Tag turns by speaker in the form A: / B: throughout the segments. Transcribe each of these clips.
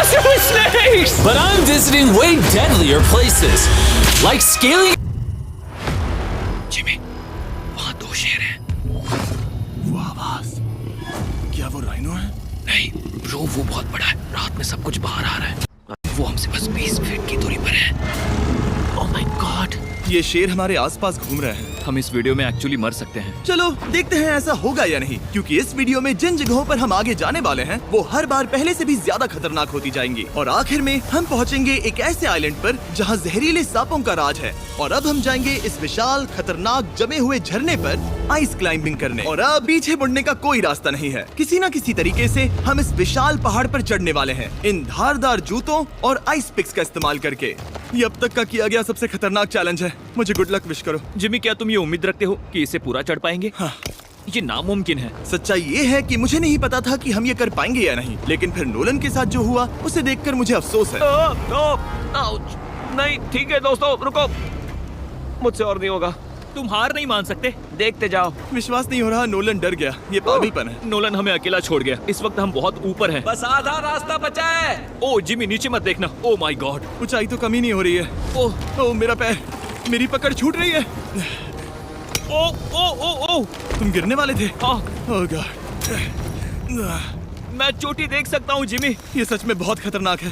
A: massive snakes!
B: But I'm visiting way deadlier places, like scaling.
A: Jimmy, वहाँ 2 शेर हैं।
C: वो आवाज, क्या वो राइनो है?
A: नहीं ब्रो, वो बहुत बड़ा है। रात में सब कुछ बाहर आ रहा है। वो हमसे बस 20 फीट की दूरी पर है। ओह माय गॉड,
C: ये शेर हमारे आसपास घूम रहे हैं।
A: हम इस वीडियो में एक्चुअली मर सकते हैं।
C: चलो देखते हैं ऐसा होगा या नहीं, क्योंकि इस वीडियो में जिन जगहों पर हम आगे जाने वाले हैं वो हर बार पहले से भी ज्यादा खतरनाक होती जाएंगी। और आखिर में हम पहुंचेंगे एक ऐसे आइलैंड पर जहां जहरीले सांपों का राज है। और अब हम जाएंगे इस विशाल खतरनाक जमे हुए झरने पर आइस क्लाइंबिंग करने। और अब पीछे मुड़ने का कोई रास्ता नहीं है। किसी न किसी तरीके से हम इस विशाल पहाड़ पर चढ़ने वाले हैं, इन धारदार जूतों और आइस पिक्स का इस्तेमाल करके। ये अब तक का किया गया सबसे खतरनाक चैलेंज है। मुझे गुड लक विश करो।
A: जिमी, क्या तुम ये उम्मीद रखते हो कि इसे पूरा चढ़ पाएंगे?
C: हाँ।
A: ये नामुमकिन है।
C: सच्चाई ये है कि मुझे नहीं पता था कि हम ये कर पाएंगे या नहीं, लेकिन फिर नोलन के साथ जो हुआ उसे देखकर मुझे अफसोस है।
A: नहीं ठीक है दोस्तों, रुको, मुझसे और नहीं होगा। तुम हार नहीं मान सकते, देखते जाओ।
C: विश्वास नहीं हो रहा, नोलन डर गया। ये पागलपन है।
A: नोलन हमें अकेला छोड़ गया। इस वक्त हम बहुत ऊपर हैं।
D: बस आधा रास्ता बचा है।
A: ओ जिमी, नीचे मत देखना। ओ माय गॉड,
C: ऊंचाई तो कमी नहीं हो रही है। ओह मेरा पैर, मेरी पकड़ छूट रही है।
A: ओ ओ ओ ओ,
C: तुम गिरने वाले थे।
A: हाँ।
C: ओह गॉड,
A: मैं चोटी देख सकता हूँ जिमी।
C: ये सच में बहुत खतरनाक है।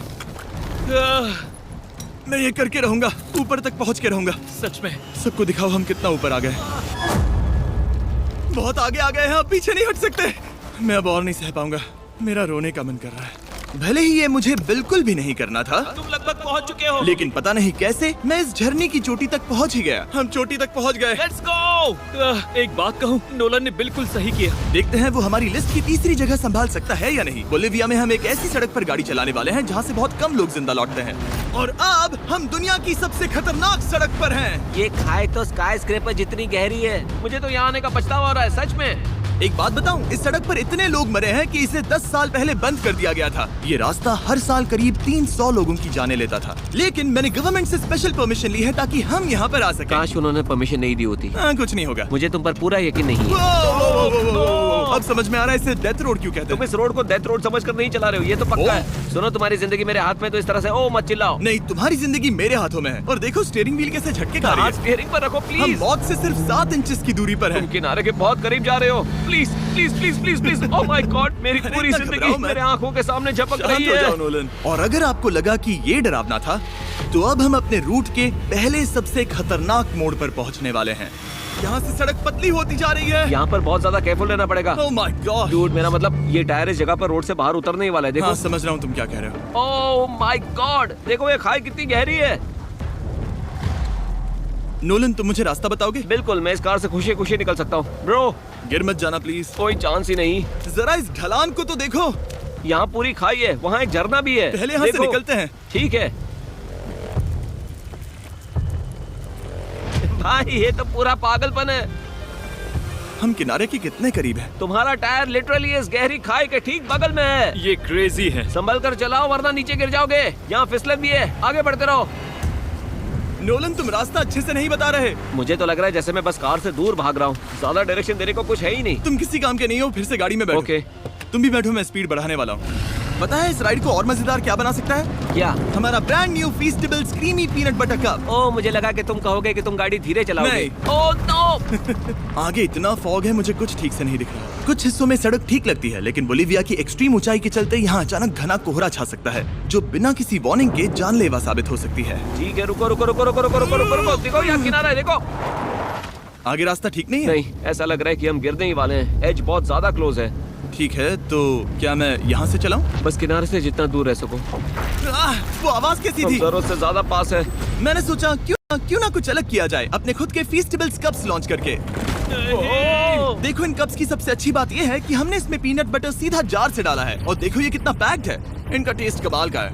C: मैं ये करके रहूंगा, ऊपर तक पहुंच के रहूंगा।
A: सच में।
C: सबको दिखाओ हम कितना ऊपर आ गए। बहुत आगे आ गए हैं, अब पीछे नहीं हट सकते। मैं अब और नहीं सह पाऊंगा, मेरा रोने का मन कर रहा है। भले ही ये मुझे बिल्कुल भी नहीं करना था,
A: तुम लगभग पहुंच चुके हो,
C: लेकिन पता नहीं कैसे मैं इस झरने की चोटी तक पहुंच ही गया। हम चोटी तक पहुंच गए।
A: Let's go. एक बात कहूँ, नोलन ने बिल्कुल सही किया।
C: देखते हैं वो हमारी लिस्ट की तीसरी जगह संभाल सकता है या नहीं। बोलिविया में हम एक ऐसी सड़क पर गाड़ी चलाने वाले हैं जहाँ से बहुत कम लोग जिंदा लौटते हैं। और अब हम दुनिया की सबसे खतरनाक सड़क पर हैं।
D: ये खाई तो स्काई स्क्रेपर जितनी गहरी है।
A: मुझे तो यहाँ आने का पछतावा हो रहा है, सच में।
C: एक बात बताऊं, इस सड़क पर इतने लोग मरे हैं कि इसे 10 साल पहले बंद कर दिया गया था। ये रास्ता हर साल करीब 300 लोगों की जाने लेता था, लेकिन मैंने गवर्नमेंट से स्पेशल परमिशन ली है ताकि हम यहाँ पर आ सकें।
D: काश उन्होंने परमिशन नहीं दी होती।
C: कुछ नहीं होगा।
D: मुझे तुम पर पूरा यकीन नहीं है।
C: अब समझ में आ रहा है इसे डेथ रोड क्यों कहते
D: तुम
C: हैं।
D: इस रोड को डेथ रोड समझकर नहीं चला रहे हो, ये तो पक्का है। सुनो, तुम्हारी जिंदगी मेरे हाथ में, तो इस तरह से ओ मत चिल्लाओ।
C: नहीं, तुम्हारी जिंदगी मेरे हाथों में है। और देखो स्टीयरिंग व्हील कैसे झटके खा रही है।
A: स्टीयरिंग पर रखो
C: हम
A: प्लीज।
C: मौत से सिर्फ 7 इंचेस की दूरी पर
A: तुम
C: हैं।
A: किनारे के बहुत करीब जा रहे हो। Please please please please please. Oh my God, मेरी
C: अरे
A: पूरी
C: इतना
A: जिंदगी
C: घबराओ मत।
A: मेरे आंखों के सामने झपक
C: शांत
A: रही
C: हो जाओ
A: है।
C: नोलन। और अगर आपको लगा कि ये डरावना था, तो अब हम अपने रूट के पहले सबसे खतरनाक मोड़ पर पहुंचने वाले हैं। यहाँ से सड़क पतली होती जा रही है।
D: यहाँ पर बहुत ज्यादा केयरफुल रहना पड़ेगा।
C: Oh my God.
D: डूड, मेरा मतलब ये टायर इस जगह पर रोड से बाहर उतरने ही वाला है। देखो।
C: हाँ, समझ रहा हूँ तुम क्या कह रहे हो।
D: ओह माय गॉड, देखो ये खाई कितनी गहरी है।
C: नोलन, तुम मुझे रास्ता बताओगे?
D: बिल्कुल, मैं इस कार से खुशी खुशी निकल सकता हूँ। ब्रो,
C: गिर मत जाना प्लीज।
D: कोई चांस ही नहीं।
C: जरा इस ढलान को तो देखो।
D: यहाँ पूरी खाई है, वहाँ एक झरना भी है।
C: पहले यहाँ से
D: देखो।
C: निकलते हैं।
D: ठीक है भाई, ये तो पूरा पागलपन है।
C: हम किनारे के कितने करीब हैं?
D: तुम्हारा टायर लिटरली इस गहरी खाई के ठीक बगल में है।
A: ये क्रेजी है।
D: संभल कर चलाओ वरना नीचे गिर जाओगे। यहाँ फिसलन भी है, आगे बढ़ते रहो।
C: नोलन, तुम रास्ता अच्छे से नहीं बता रहे।
D: मुझे तो लग रहा है जैसे मैं बस कार से दूर भाग रहा हूँ। ज्यादा डायरेक्शन देने को कुछ है ही नहीं।
C: तुम किसी काम के नहीं हो, फिर से गाड़ी में बैठो।
D: ओके।
C: तुम भी बैठो, मैं स्पीड बढ़ाने वाला हूँ। पता है इस राइड को और मजेदार क्या बना सकता है?
D: क्या?
C: हमारा brand new Feastables creamy peanut butter cup.
D: ओ, मुझे लगा कि तुम कहोगे कि तुम गाड़ी धीरे चलाओगे।
C: नहीं।
D: Oh no.
C: आगे इतना फॉग है, मुझे कुछ ठीक से नहीं दिख रहा। कुछ हिस्सों में सड़क ठीक लगती है, लेकिन बोलिविया की एक्सट्रीम ऊंचाई के चलते यहाँ अचानक घना कोहरा छा सकता है, जो बिना किसी वार्निंग के जानलेवा साबित हो सकती है।
D: ठीक है, रुको रुको रुको रुको रुको रुको रुको रुको। देखो यहाँ किनारा है, देखो।
C: आगे रास्ता ठीक नहीं है?
D: नहीं, ऐसा लग रहा है कि हम गिरने ही वाले हैं। एज बहुत ज्यादा क्लोज है।
C: ठीक है, तो क्या मैं यहाँ से चलाऊं?
D: बस किनारे से जितना दूर रह सको।
C: वो आवाज कैसी
D: हम
C: थी?
D: जरूरत से ज्यादा पास है।
C: मैंने सोचा क्यों ना कुछ अलग किया जाए, अपने खुद के फीस्टेबल्स कप्स लॉन्च करके। देखो, इन कप्स की सबसे अच्छी बात ये है कि हमने इसमें पीनट बटर सीधा जार से डाला है, और देखो ये कितना पैक्ड है। इनका टेस्ट कमाल का है।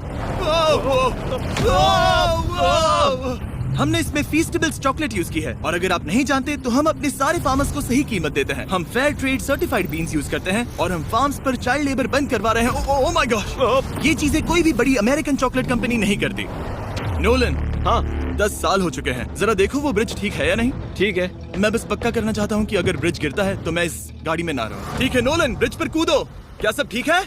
C: हमने इसमें फीस्टेबल्स चॉकलेट यूज की है, और अगर आप नहीं जानते तो हम अपने सारे फार्मर्स को सही कीमत देते हैं। हम fair trade certified beans use करते हैं, और हम फार्म्स पर चाइल्ड लेबर बंद करवा रहे हैं। ओह माय गॉड, ये चीजें कोई भी बड़ी अमेरिकन चॉकलेट कंपनी नहीं करती। नोलन,
D: हाँ
C: 10 साल हो चुके हैं, जरा देखो वो ब्रिज ठीक है या नहीं।
D: ठीक है।
C: मैं बस पक्का करना चाहता हूँ कि अगर ब्रिज गिरता है तो मैं इस गाड़ी में ना रहूं। ठीक है नोलन, ब्रिज पर कूदो। क्या सब ठीक है?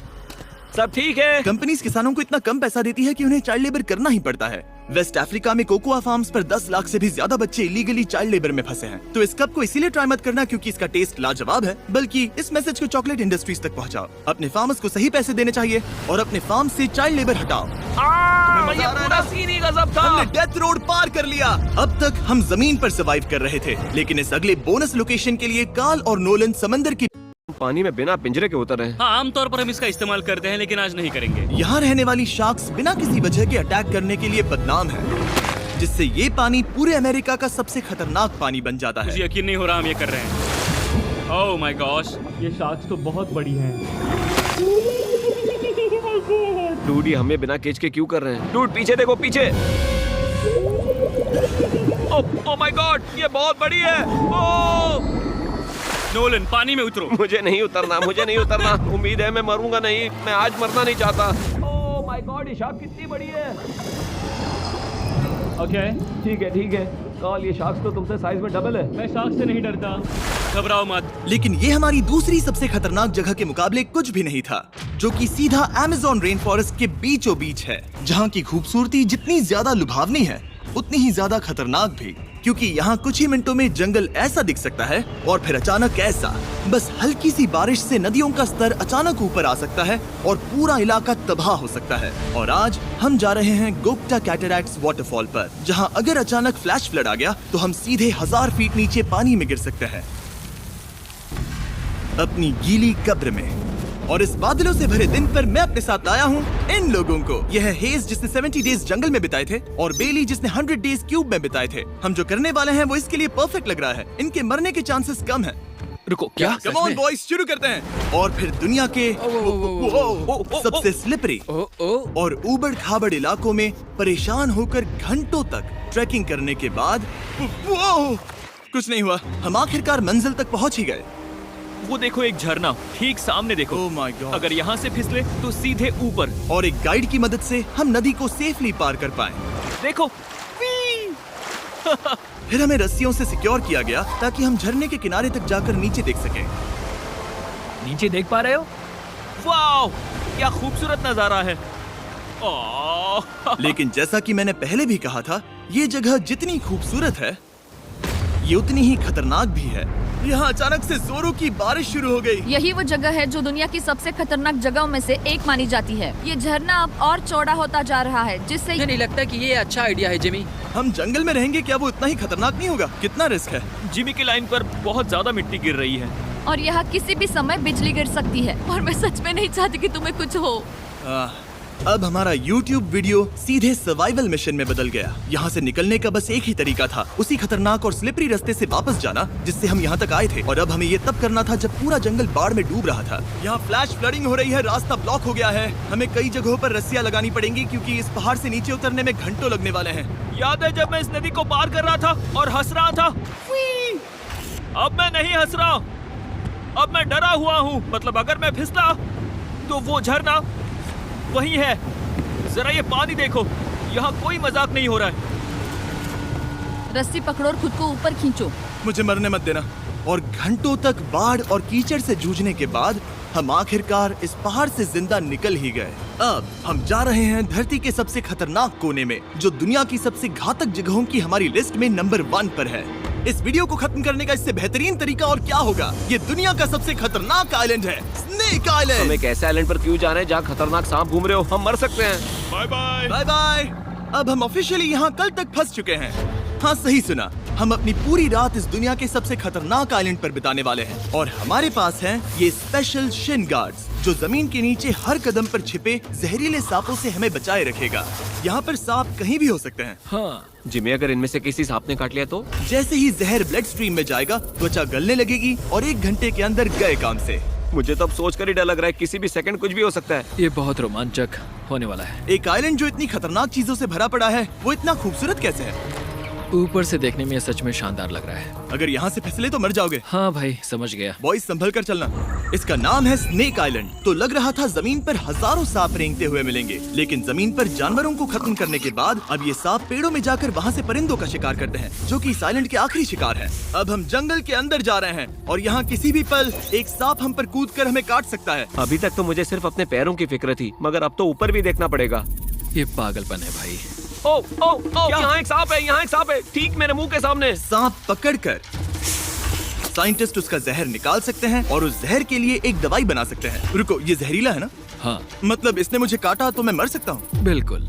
D: सब ठीक है?
C: कंपनीज किसानों को इतना कम पैसा देती है कि उन्हें चाइल्ड लेबर करना ही पड़ता है। वेस्ट अफ्रीका में कोकोआ फार्म्स पर 10 लाख से भी ज्यादा बच्चे इलीगली चाइल्ड लेबर में फंसे हैं। तो इस कप को इसीलिए ट्राई मत करना क्योंकि इसका टेस्ट लाजवाब है, बल्कि इस मैसेज को चॉकलेट इंडस्ट्रीज तक पहुंचाओ। अपने फार्मर्स को सही पैसे देने चाहिए और अपने फार्म से चाइल्ड लेबर हटाओ।
D: ये पूरा सीन ही गजब था।
C: हमने डेथ रोड पार कर लिया। अब तक हम जमीन पर सर्वाइव कर रहे थे, लेकिन इस अगले बोनस लोकेशन के लिए कार्ल और नोलन समंदर की
D: पानी में बिना पिंजरे के उतर रहे हैं।
E: हाँ, आमतौर पर हम इसका इस्तेमाल करते हैं, लेकिन आज नहीं करेंगे।
C: यहाँ रहने वाली शार्क्स बिना किसी वजह के अटैक करने के लिए बदनाम है, जिससे ये पानी पूरे अमेरिका का सबसे खतरनाक पानी बन जाता
E: मुझे
C: है।
E: यकीन नहीं हो रहा हम ये कर रहे हैं। ओह माय गॉश, ये शार्क्स तो बहुत बड़ी हैं।
D: डूड, ये हमें बिना केज के क्यों कर रहे हैं? डूड, पीछे देखो, पीछे। ओह माय गॉड, ये बहुत बड़ी है। ओह,
E: नोलन, पानी में उतरो।
D: मुझे नहीं उतरना, मुझे नहीं उतरना। उम्मीद है मैं मरूंगा नहीं। मैं आज मरना नहीं चाहता। ओह माय गॉड, ये शार्क कितनी बड़ी है।
E: ओके,
D: ठीक है, ठीक है। कार्ल, ये शार्क्स तो तुमसे साइज में डबल है।
E: मैं शार्क से नहीं डरता, घबराओ मत।
C: लेकिन ये हमारी दूसरी सबसे खतरनाक जगह के मुकाबले कुछ भी नहीं था, जो कि सीधा अमेज़न रेन फॉरेस्ट के बीचों बीच है, जहाँ की खूबसूरती जितनी ज्यादा लुभावनी है उतनी ही ज्यादा खतरनाक भी, क्योंकि यहाँ कुछ ही मिनटों में जंगल ऐसा दिख सकता है और फिर अचानक ऐसा। बस हल्की सी बारिश से नदियों का स्तर अचानक ऊपर आ सकता है और पूरा इलाका तबाह हो सकता है। और आज हम जा रहे हैं गोप्टा कैटरैक्ट्स वाटरफॉल पर, जहाँ अगर अचानक फ्लैश फ्लड आ गया तो हम सीधे 1000 फीट नीचे पानी में गिर सकते हैं, अपनी गीली कब्र में। और इस बादलों से भरे दिन पर मैं अपने साथ लाया हूँ इन लोगों को। यह है हेज जिसने 70 डेज जंगल में बिताए थे, और बेली जिसने 100 डेज क्यूब में बिताए थे। हम जो करने वाले हैं वो इसके लिए परफेक्ट लग रहा है। इनके मरने के चांसेस कम हैं।
A: रुको, क्या?
C: कम ऑन बॉयज, शुरू करते हैं। और फिर दुनिया के सबसे स्लिपरी और ऊबड़ खाबड़ इलाकों में परेशान होकर घंटों तक ट्रैकिंग करने के बाद कुछ नहीं हुआ। हम आखिरकार मंजिल तक पहुंच ही गए।
E: वो देखो, एक झरना ठीक सामने देखो।
C: Oh my God.
E: अगर यहाँ से फिसले तो सीधे ऊपर।
C: और एक गाइड की मदद से हम नदी को सेफली पार कर पाए।
E: देखो।
C: फिर हमें रस्सियों से सिक्योर किया गया ताकि हम झरने के किनारे तक जाकर नीचे देख सकें।
E: नीचे देख पा रहे हो? वाओ, क्या खूबसूरत नजारा है। ओह।
C: लेकिन जैसा कि मैंने पहले भी कहा था, ये जगह जितनी खूबसूरत है ये उतनी ही खतरनाक भी है। यहाँ अचानक से जोरों की बारिश शुरू हो गई।
F: यही वो जगह है जो दुनिया की सबसे खतरनाक जगहों में से एक मानी जाती है। ये झरना अब और चौड़ा होता जा रहा है, जिससे
A: मुझे नहीं लगता कि ये अच्छा आइडिया है, जिमी।
C: हम जंगल में रहेंगे, क्या वो उतना ही खतरनाक नहीं होगा? कितना रिस्क है।
E: जिमी की लाइन पर बहुत ज्यादा मिट्टी गिर रही है।
F: और यहाँ किसी भी समय बिजली गिर सकती है, और मैं सच में नहीं चाहती कि तुम्हें कुछ हो।
C: अब हमारा YouTube वीडियो सीधे सर्वाइवल मिशन में बदल गया। यहाँ से निकलने का बस एक ही तरीका था, उसी खतरनाक और स्लिपरी रास्ते से वापस जाना जिससे हम यहाँ तक आए थे। और अब हमें ये तब करना था जब पूरा जंगल बाढ़ में डूब रहा था। यहाँ फ्लैश फ्लडिंग हो रही है, रास्ता ब्लॉक हो गया है। हमें कई जगहों पर रस्सियाँ लगानी पड़ेंगी क्योंकि इस पहाड़ से नीचे उतरने में घंटों लगने वाले हैं।
E: याद है जब मैं इस नदी को पार कर रहा था और हंस रहा था? अब मैं नहीं हंस रहा, अब मैं डरा हुआ हूँ। मतलब अगर मैं फिसला तो वो झरना वही है। जरा ये पानी देखो, यहाँ कोई मजाक नहीं हो रहा है।
F: रस्सी पकड़ो और खुद को ऊपर खींचो।
C: मुझे मरने मत देना। और घंटों तक बाढ़ और कीचड़ से जूझने के बाद हम आखिरकार इस पहाड़ से जिंदा निकल ही गए। अब हम जा रहे हैं धरती के सबसे खतरनाक कोने में, जो दुनिया की सबसे घातक जगहों की हमारी लिस्ट में नंबर 1 पर है। इस वीडियो को खत्म करने का इससे बेहतरीन तरीका और क्या होगा? ये दुनिया का सबसे खतरनाक आइलैंड है, स्नेक आइलैंड।
D: हम एक ऐसे आइलैंड पर क्यों जा रहे हैं जहाँ खतरनाक सांप घूम रहे हो? हम मर सकते हैं।
E: Bye bye.
C: Bye bye. अब हम ऑफिशियली यहाँ कल तक फंस चुके हैं। हाँ, सही सुना। हम अपनी पूरी रात इस दुनिया के सबसे खतरनाक आइलैंड पर बिताने वाले हैं। और हमारे पास हैं ये स्पेशल शिन गार्ड्स, जो जमीन के नीचे हर कदम पर छिपे जहरीले सांपों से हमें बचाए रखेगा। यहाँ पर सांप कहीं भी हो सकते हैं।
D: हाँ जिमी, अगर इनमें से किसी सांप ने काट लिया तो?
C: जैसे ही जहर ब्लड स्ट्रीम में जाएगा, त्वचा गलने लगेगी और 1 घंटे के अंदर गए काम से।
D: मुझे तो अब सोचकर ही डर लग रहा है, किसी भी सेकंड कुछ भी हो सकता है।
A: ये बहुत रोमांचक होने वाला है।
C: एक आइलैंड जो इतनी खतरनाक चीजों से भरा पड़ा है, वो इतना खूबसूरत कैसे है?
A: ऊपर से देखने में ये सच में शानदार लग रहा है।
C: अगर यहाँ से फिसले तो मर जाओगे।
A: हाँ भाई, समझ गया।
C: बॉयज संभल कर चलना। इसका नाम है स्नेक आइलैंड। तो लग रहा था जमीन पर हजारों सांप रेंगते हुए मिलेंगे, लेकिन जमीन पर जानवरों को खत्म करने के बाद अब ये सांप पेड़ों में जाकर वहाँ से परिंदों का शिकार करते हैं, जो कि इस आइलैंड के आखिरी शिकार है। अब हम जंगल के अंदर जा रहे हैं और यहाँ किसी भी पल एक सांप हम पर कूद कर हमें काट सकता है।
D: अभी तक तो मुझे सिर्फ अपने पैरों की फिक्र थी, मगर अब तो ऊपर भी देखना पड़ेगा।
A: ये पागलपन है भाई।
D: ओ ओ ओ, यहाँ एक सांप है, यहाँ एक सांप है, ठीक मेरे मुंह के सामने।
C: सांप पकड़कर साइंटिस्ट उसका जहर निकाल सकते हैं और उस जहर के लिए एक दवाई बना सकते हैं। रुको, ये जहरीला है ना?
A: हाँ
C: मतलब इसने मुझे काटा तो मैं मर सकता हूँ?
A: बिल्कुल।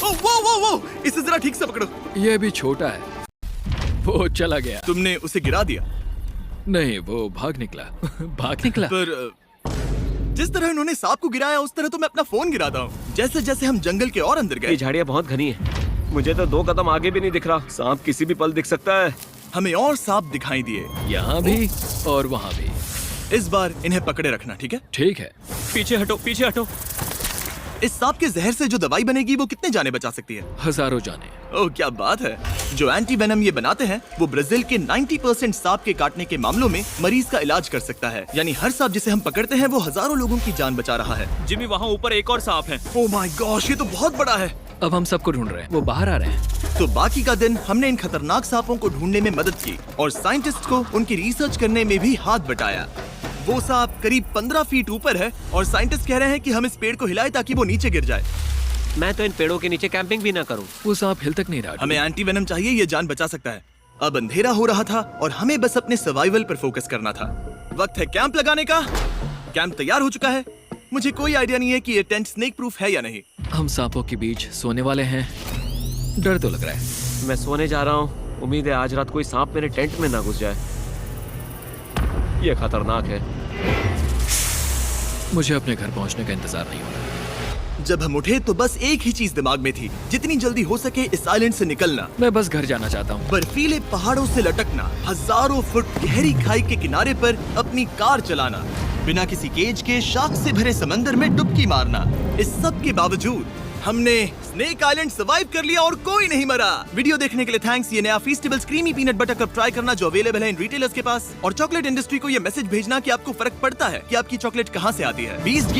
C: ओ, वो, इसे जरा ठीक से पकड़ो।
A: ये भी छोटा है। वो चला गया।
C: तुमने उसे गिरा दिया?
A: नहीं, वो भाग निकला। भाग निकला।
C: पर जिस तरह इन्होंने सांप को गिराया उस तरह तो मैं अपना फोन गिराता हूँ। जैसे जैसे हम जंगल के और अंदर
D: ये
C: गए,
D: झाड़ियाँ बहुत घनी है, मुझे तो 2 कदम आगे भी नहीं दिख रहा। सांप किसी भी पल दिख सकता है।
C: हमें और सांप दिखाई दिए।
A: यहाँ भी और वहाँ भी।
C: इस बार इन्हें पकड़े रखना, ठीक है?
A: ठीक है।
E: पीछे हटो, पीछे हटो।
C: इस सांप के जहर से जो दवाई बनेगी वो कितने जाने बचा सकती है?
A: हजारों जाने।
C: ओह, क्या बात है। जो एंटी वेनम ये बनाते हैं वो ब्राजील के 90% सांप के काटने के मामलों में मरीज का इलाज कर सकता है। यानी हर सांप जिसे हम पकड़ते हैं वो हजारों लोगों की जान बचा रहा है।
E: जिमी, वहाँ ऊपर एक और सांप है।
C: ओह माय गॉश, ये तो बहुत बड़ा है।
A: अब हम सबको ढूंढ रहे हैं। वो बाहर आ रहे हैं।
C: तो बाकी का दिन हमने इन खतरनाक सांपों को ढूंढने में मदद की और साइंटिस्ट को उनकी रिसर्च करने में भी हाथ बटाया। वो सांप करीब 15 फीट ऊपर है और साइंटिस्ट कह रहे हैं कि हम इस पेड़ को हिलाएं ताकि वो नीचे गिर जाए।
D: मैं तो इन पेड़ों के नीचे कैंपिंग भी ना करूं।
A: वो सांप हिल तक नहीं रहा।
C: हमें एंटी वेनम चाहिए, ये जान बचा सकता है। अब अंधेरा हो रहा था और हमें बस अपने सर्वाइवल पर फोकस करना था। वक्त है कैंप लगाने का। कैंप तैयार हो चुका है। मुझे कोई आइडिया नहीं है कि ये टेंट स्नेक प्रूफ है या नहीं।
A: हम सांपों के बीच सोने वाले हैं। डर तो लग रहा है।
D: मैं सोने जा रहा हूँ। उम्मीद है आज रात कोई सांप मेरे टेंट में ना घुस जाए। ये खतरनाक है।
A: मुझे अपने घर पहुंचने का इंतजार नहीं हो रहा।
C: जब हम उठे तो बस एक ही चीज दिमाग में थी, जितनी जल्दी हो सके इस आइलैंड से निकलना।
A: मैं बस घर जाना चाहता हूँ।
C: बर्फीले पहाड़ों से लटकना, हजारों फुट गहरी खाई के किनारे पर अपनी कार चलाना, बिना किसी केज के शार्क से भरे समंदर में डुबकी मारना। इस सब के बावजूद हमने स्नेक आइलैंड सर्वाइव कर लिया और कोई नहीं मरा। वीडियो देखने के लिए थैंक्स। ये नया Feastables creamy peanut butter cup try करना जो अवेलेबल है इन रिटेलर्स के पास। और चॉकलेट इंडस्ट्री को ये मैसेज भेजना कि आपको फर्क पड़ता है कि आपकी चॉकलेट कहाँ से आती है। 20